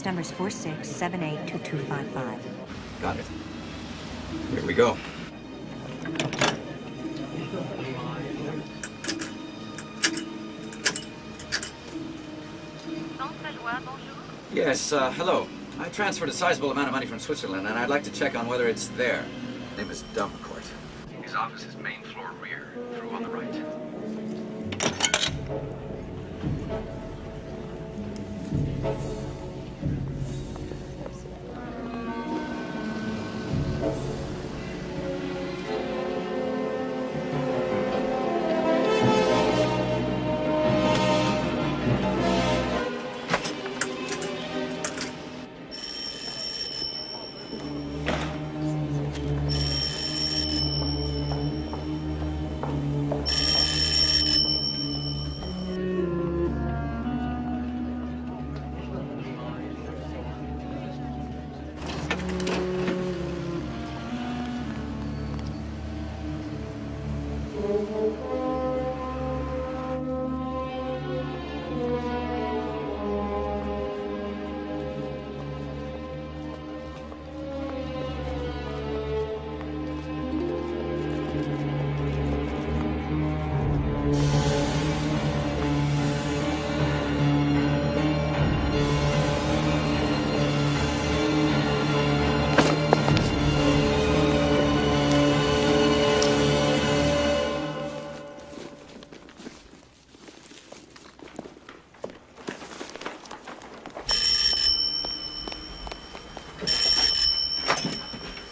Reference number is 46782255. Got it. Here we go. Banque Valois, bonjour. Yes, hello. I transferred a sizable amount of money from Switzerland, and I'd like to check on whether it's there. His name is D'Armacourt. His office is main floor rear, through on the right.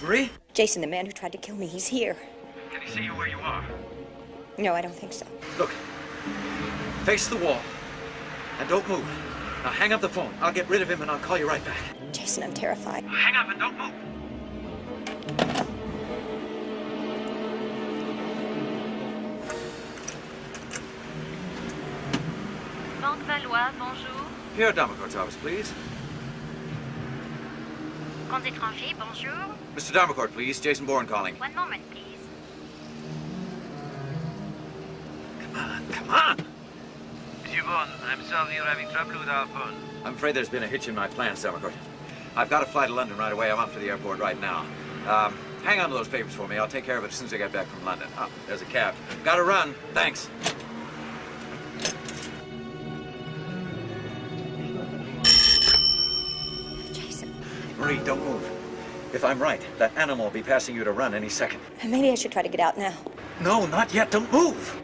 Marie? Jason, the man who tried to kill me, he's here. Can he see you where you are? No, I don't think so. Look, face the wall, and don't move. Now hang up the phone. I'll get rid of him and I'll call you right back. Jason, I'm terrified. Hang up and don't move. Banque Valois, bonjour. Pierre D'Armacourt's office, please. Comptes étrangers, bonjour. Mr. D'Armacourt, please. Jason Bourne calling. One moment, please. Come on! Monsieur Bourne, I'm sorry you're having trouble with our phone. I'm afraid there's been a hitch in my plans, D'Armacourt. I've got to fly to London right away. I'm off for the airport right now. Hang on to those papers for me. I'll take care of it as soon as I get back from London. Oh, there's a cab. Gotta run. Thanks. Jason. Marie, don't move. If I'm right, that animal will be passing you to run any second. Maybe I should try to get out now. No, not yet. Don't move.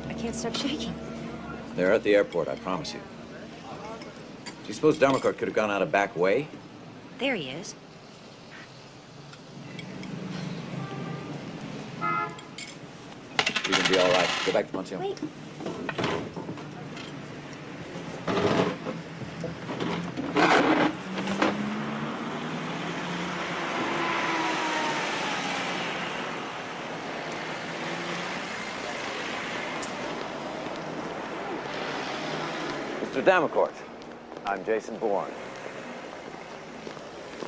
I can't stop shaking. They're at the airport, I promise you. Do you suppose D'Armacourt could have gone out a back way? There he is. You're gonna be all right. Go back to Monsieur. Wait. Mr. D'Armacourt, I'm Jason Bourne.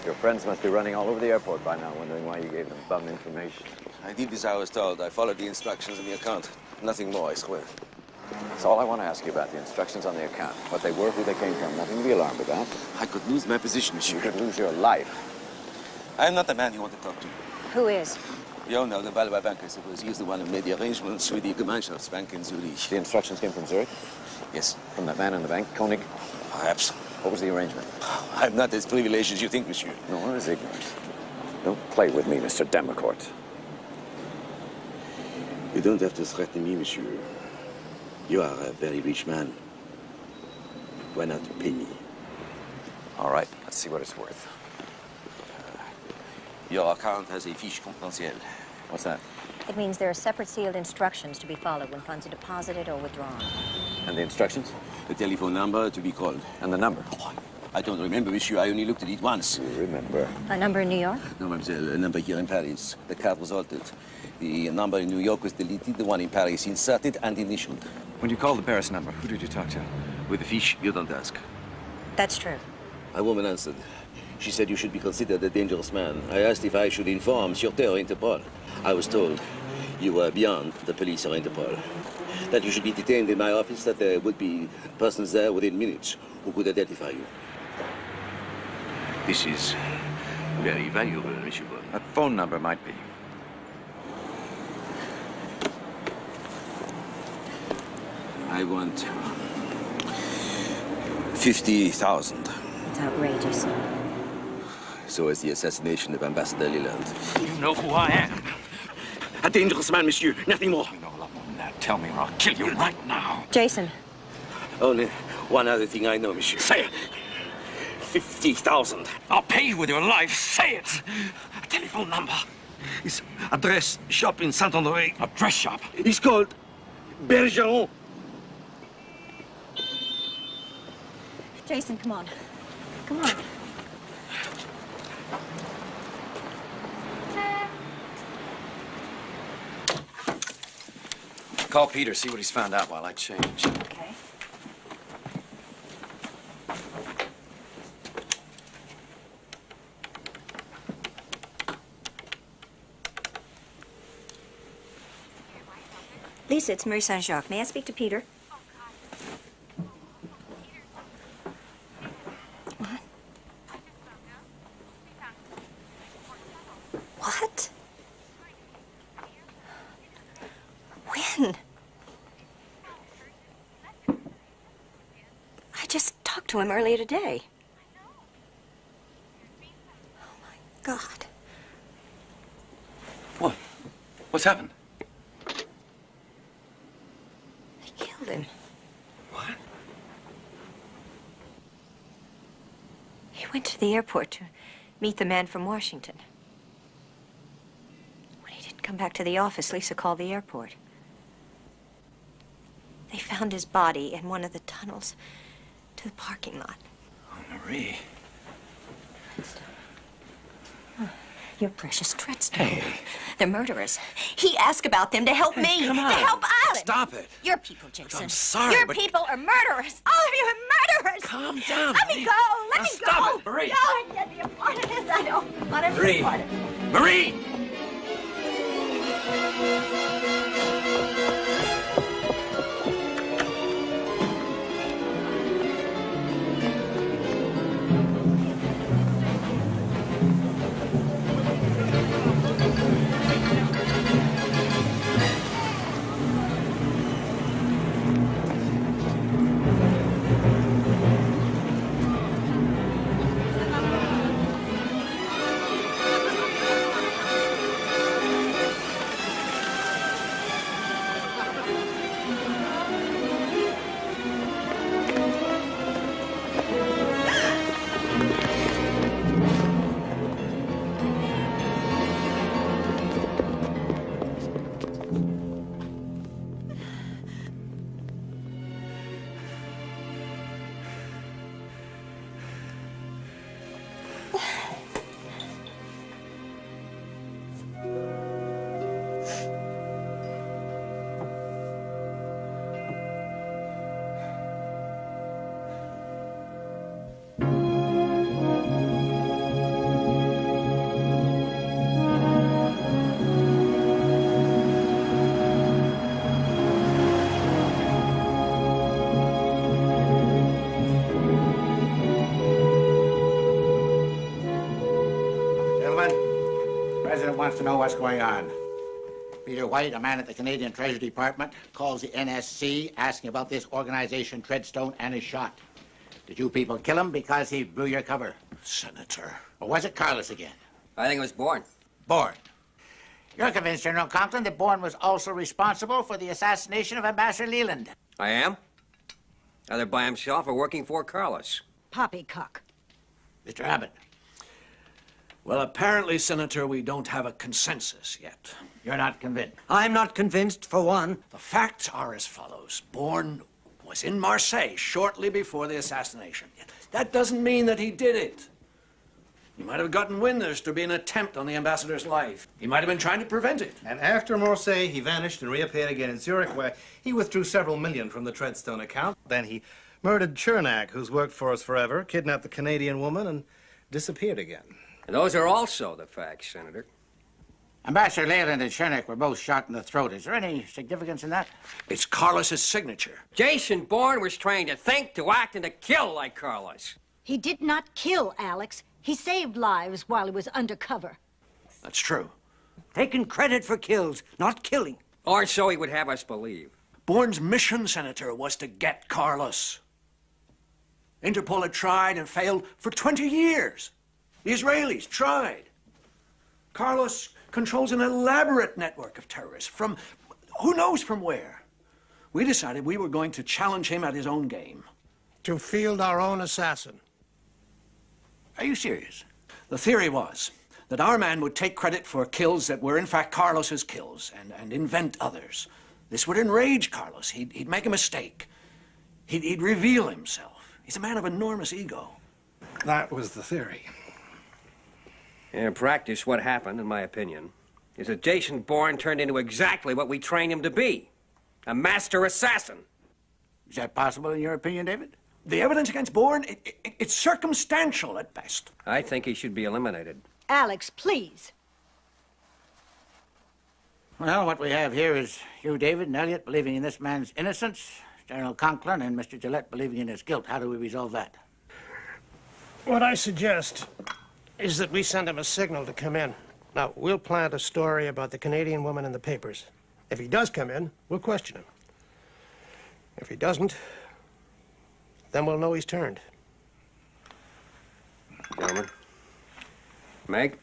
Your friends must be running all over the airport by now, wondering why you gave them bum information. I did as I was told. I followed the instructions in the account. Nothing more, I swear. That's all I want to ask you about, the instructions on the account. What they were, who they came from. Nothing to be alarmed about. I could lose my position, monsieur. You could lose your life. I'm not the man you want to talk to. Who is? You all know the Valois bank, I suppose. He's the one who made the arrangements with the Gemeinschaftsbank in Zurich. The instructions came from Zurich? Yes. From that man in the bank, Koenig? Perhaps. What was the arrangement? I'm not as privileged as you think, monsieur. Nor as ignorant. Don't play with me, Mr. D'Armacourt. You don't have to threaten me, monsieur. You are a very rich man. Why not pay me? All right, let's see what it's worth. Your account has a fiche confidentielle. What's that? It means there are separate sealed instructions to be followed when funds are deposited or withdrawn. And the instructions? The telephone number to be called. And the number? Oh, I don't remember, monsieur. I only looked at it once. Remember. A number in New York? No, mademoiselle, a number here in Paris. The card was altered. The number in New York was deleted, the one in Paris inserted and initialed. When you called the Paris number, who did you talk to? With the fiche, you don't ask. That's true. A woman answered. She said you should be considered a dangerous man. I asked if I should inform Sûreté or Interpol. I was told you were beyond the police or Interpol. That you should be detained in my office, that there would be persons there within minutes who could identify you. This is very valuable, Monsieur Bourne. That phone number might be. I want 50,000. It's outrageous. So is the assassination of Ambassador Leland. You know who I am. A dangerous man, monsieur. Nothing more. You know a lot more than that. Tell me or I'll kill you right now. Jason. Only one other thing I know, monsieur. Say it. 50,000. I'll pay you with your life. Say it. A telephone number. His address, shop in Saint-Honoré. A dress shop. He's called Bergeron. Jason, come on. Come on. Call Peter, see what he's found out while I change. Okay. Lisa, it's Marie Saint-Jacques. May I speak to Peter? What? What? When? I just talked to him earlier today. Oh, my God. What? What's happened? They killed him. What? He went to the airport to meet the man from Washington. When he didn't come back to the office, Lisa called the airport. They found his body in one of the tunnels to the parking lot. Oh, Marie. Your precious Treadstone. Hey. They're murderers. He asked about them to help me, come to on. help us. Stop it. Your people, Jason. I'm sorry, Your but- people are murderers. All of you are murderers. Calm down, Let me Marie. go. Let Now me stop go. it, Marie. No, I can't be a part of this. I don't want to be Marie. a part of it. Marie! Wants to know what's going on. Peter White, a man at the Canadian Treasury Department, calls the NSC asking about this organization Treadstone and is shot. Did you people kill him because he blew your cover? Senator. Or was it Carlos again? I think it was Bourne. Bourne. You're convinced, General Conklin, that Bourne was also responsible for the assassination of Ambassador Leland? I am. Either by himself or working for Carlos. Poppycock. Mr. Abbott. Well, apparently, Senator, we don't have a consensus yet. You're not convinced? I'm not convinced, for one. The facts are as follows. Bourne was in Marseille shortly before the assassination. That doesn't mean that he did it. He might have gotten wind there's to be an attempt on the ambassador's life. He might have been trying to prevent it. And after Marseille, he vanished and reappeared again in Zurich, where he withdrew several million from the Treadstone account. Then he murdered Chernak, who's worked for us forever, kidnapped the Canadian woman, and disappeared again. And those are also the facts, Senator. Ambassador Leyland and Chernak were both shot in the throat. Is there any significance in that? It's Carlos's signature. Jason Bourne was trained to think, to act, and to kill like Carlos. He did not kill Alex. He saved lives while he was undercover. That's true. Taking credit for kills, not killing. Or so he would have us believe. Bourne's mission, Senator, was to get Carlos. Interpol had tried and failed for 20 years. The Israelis tried. Carlos controls an elaborate network of terrorists from who knows from where. We decided we were going to challenge him at his own game. To field our own assassin. Are you serious? The theory was that our man would take credit for kills that were in fact Carlos's kills and invent others. This would enrage Carlos. He'd make a mistake. He'd reveal himself. He's a man of enormous ego. That was the theory. In practice, what happened, in my opinion, is that Jason Bourne turned into exactly what we trained him to be. A master assassin. Is that possible in your opinion, David? The evidence against Bourne, it's circumstantial at best. I think he should be eliminated. Alex, please. Well, what we have here is you, David, and Elliot believing in this man's innocence, General Conklin and Mr. Gillette believing in his guilt. How do we resolve that? What I suggest is that we send him a signal to come in. Now, we'll plant a story about the Canadian woman in the papers. If he does come in, we'll question him. If he doesn't, then we'll know he's turned. Gentlemen. Meg?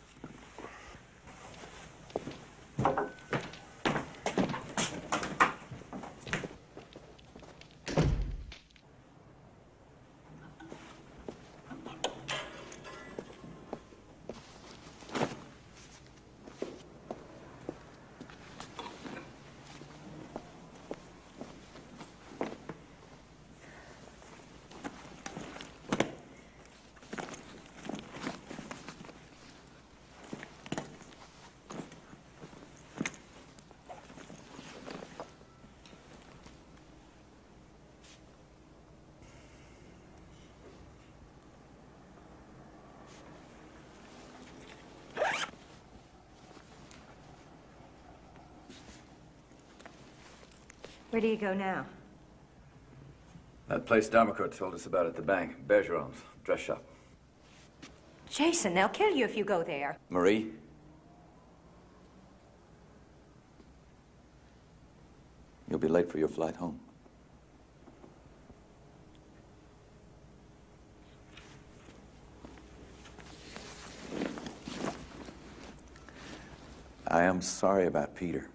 Where do you go now? That place D'Armacourt told us about at the bank. Bourne's dress shop. Jason, they'll kill you if you go there. Marie? You'll be late for your flight home. I am sorry about Peter.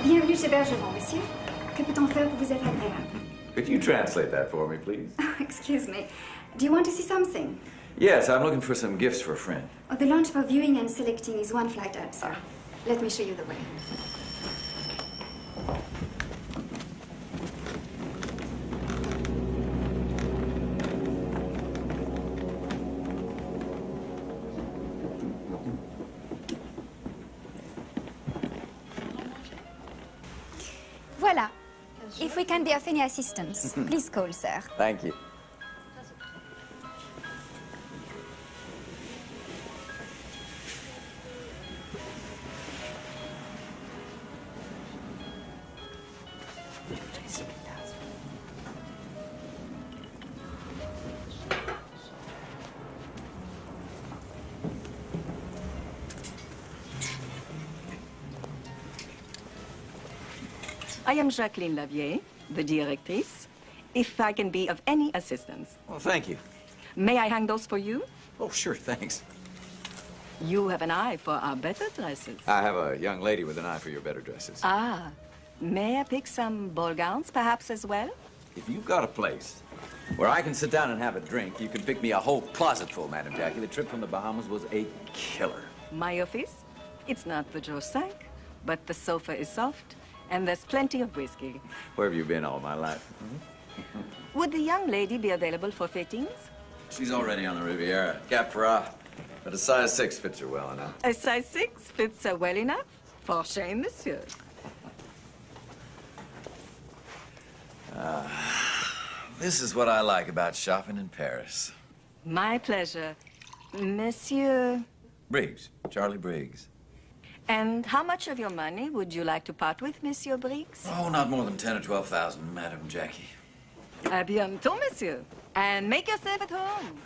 Bienvenue chez Bergeron, monsieur. Que peut-on faire pour vous être agréable? Could you translate that for me, please? Excuse me. Do you want to see something? Yes, I'm looking for some gifts for a friend. Oh, the lounge for viewing and selecting is one flight up, sir. Let me show you the way. Voilà. If we can be of any assistance, please call, sir. Thank you. I am Jacqueline Lavier, the directrice. If I can be of any assistance. Well, thank you. May I hang those for you? Oh, sure, thanks. You have an eye for our better dresses. I have a young lady with an eye for your better dresses. Ah, may I pick some ball gowns, perhaps, as well? If you've got a place where I can sit down and have a drink, you can pick me a whole closet full, Madam Jackie. The trip from the Bahamas was a killer. My office? It's not the Joe Sank, but the sofa is soft, and there's plenty of whiskey. Where have you been all my life? Would the young lady be available for fittings? She's already on the Riviera. Cap Ferrat. But a size 6 fits her well enough. A size 6 fits her well enough? For shame, monsieur. This is what I like about shopping in Paris. My pleasure. Monsieur... Briggs. Charlie Briggs. And how much of your money would you like to part with, Monsieur Briggs? Oh, not more than 10 or 12,000, Madam Jackie. À bientôt, monsieur. And make yourself at home.